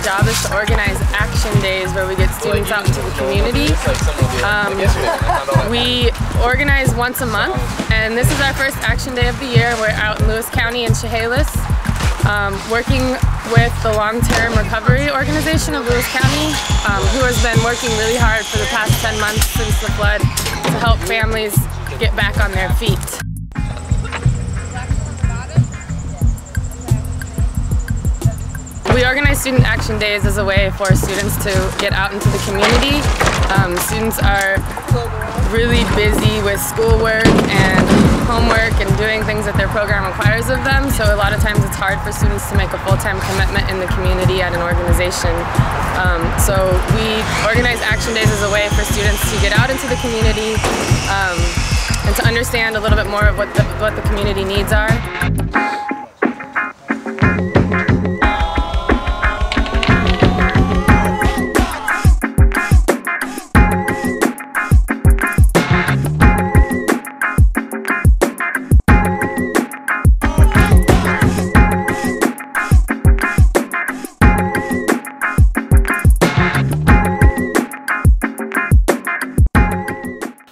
job is to organize action days where we get students out into the community. We organize once a month, and this is our first action day of the year. We're out in Lewis County in Chehalis, working with the long-term recovery organization of Lewis County, who has been working really hard for the past 10 months since the flood to help families get back on their feet. We organize student action days as a way for students to get out into the community. Students are really busy with schoolwork and homework and doing things that their program requires of them, so a lot of times it's hard for students to make a full-time commitment in the community at an organization. So we organize action days as a way for students to get out into the community and to understand a little bit more of what the community needs are.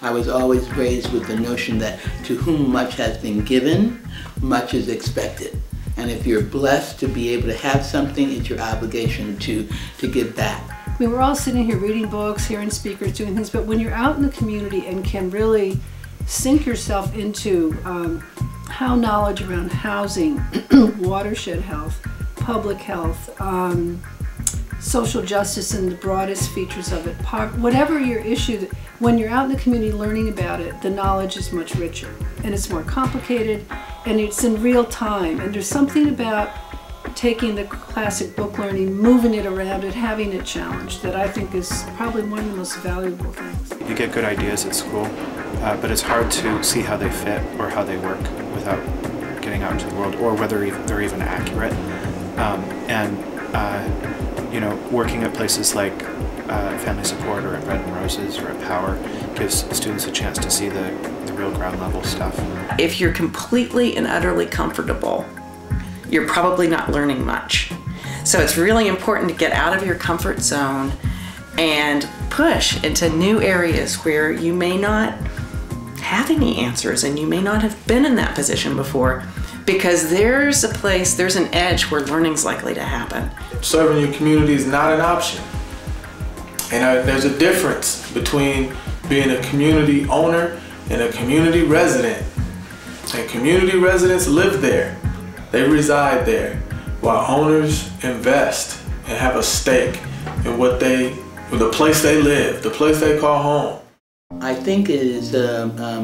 I was always raised with the notion that to whom much has been given, much is expected. And if you're blessed to be able to have something, it's your obligation to give back. I mean, we're all sitting here reading books, hearing speakers, doing things, but when you're out in the community and can really sink yourself into how knowledge around housing, watershed health, public health, social justice in the broadest features of it, whatever your issue, when you're out in the community learning about it, the knowledge is much richer and it's more complicated and it's in real time, and there's something about taking the classic book learning, moving it around and having it challenged that I think is probably one of the most valuable things. You get good ideas at school, but it's hard to see how they fit or how they work without getting out into the world, or whether they're even accurate. You know, working at places like Family Support or at Red and Roses or at Power gives students a chance to see the real ground level stuff. If you're completely and utterly comfortable, you're probably not learning much. So it's really important to get out of your comfort zone and push into new areas where you may not have any answers and you may not have been in that position before, because there's a place, there's an edge where learning's likely to happen. Serving your community is not an option. And there's a difference between being a community owner and a community resident. And community residents live there. They reside there, while owners invest and have a stake in the place they live, the place they call home. I think it is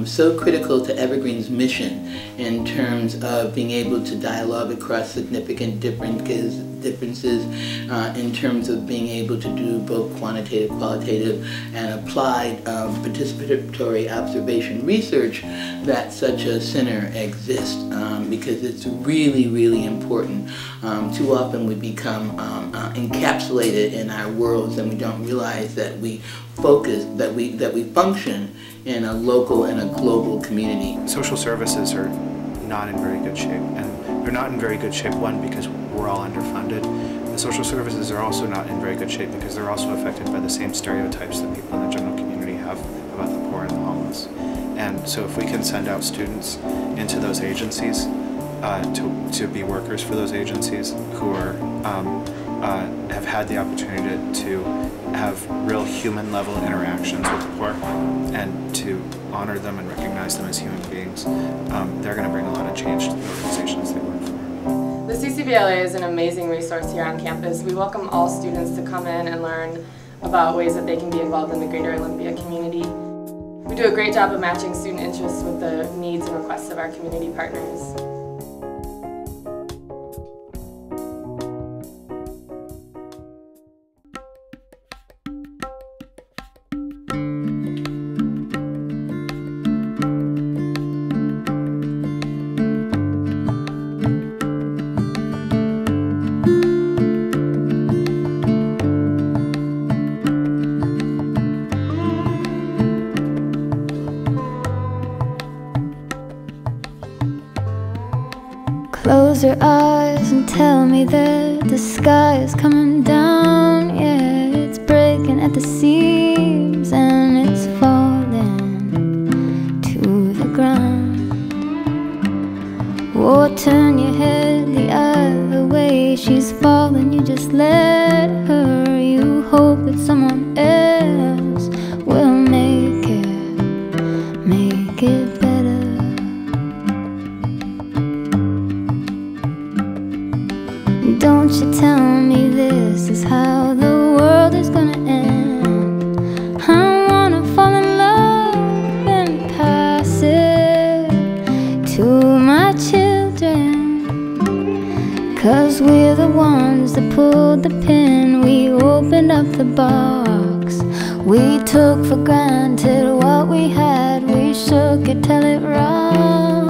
so critical to Evergreen's mission in terms of being able to dialogue across significant differences in terms of being able to do both quantitative, qualitative, and applied participatory observation research, that such a center exists, because it's really, really important. Too often we become encapsulated in our worlds and we don't realize that we function in a local and a global community. Social services are not in very good shape, and they're not in very good shape, one, because we're all underfunded. The social services are also not in very good shape because they're also affected by the same stereotypes that people in the general community have about the poor and the homeless. And so if we can send out students into those agencies to be workers for those agencies who are have had the opportunity to have real human level interactions with the poor and to honor them and recognize them as human beings, they're going to bring a lot of change to the organizations they work for. The CCBLA is an amazing resource here on campus. We welcome all students to come in and learn about ways that they can be involved in the greater Olympia community. We do a great job of matching student interests with the needs and requests of our community partners. Close your eyes and tell me that the sky is coming down. Yeah, it's breaking at the seams and it's falling to the ground. Oh, turn your head the other way. She's falling, you just let her. You hope that someone else will make it better. Don't you tell me this is how the world is gonna end. I wanna fall in love and pass it to my children, 'cause we're the ones that pulled the pin. We opened up the box. We took for granted what we had. We shook it till it rocked.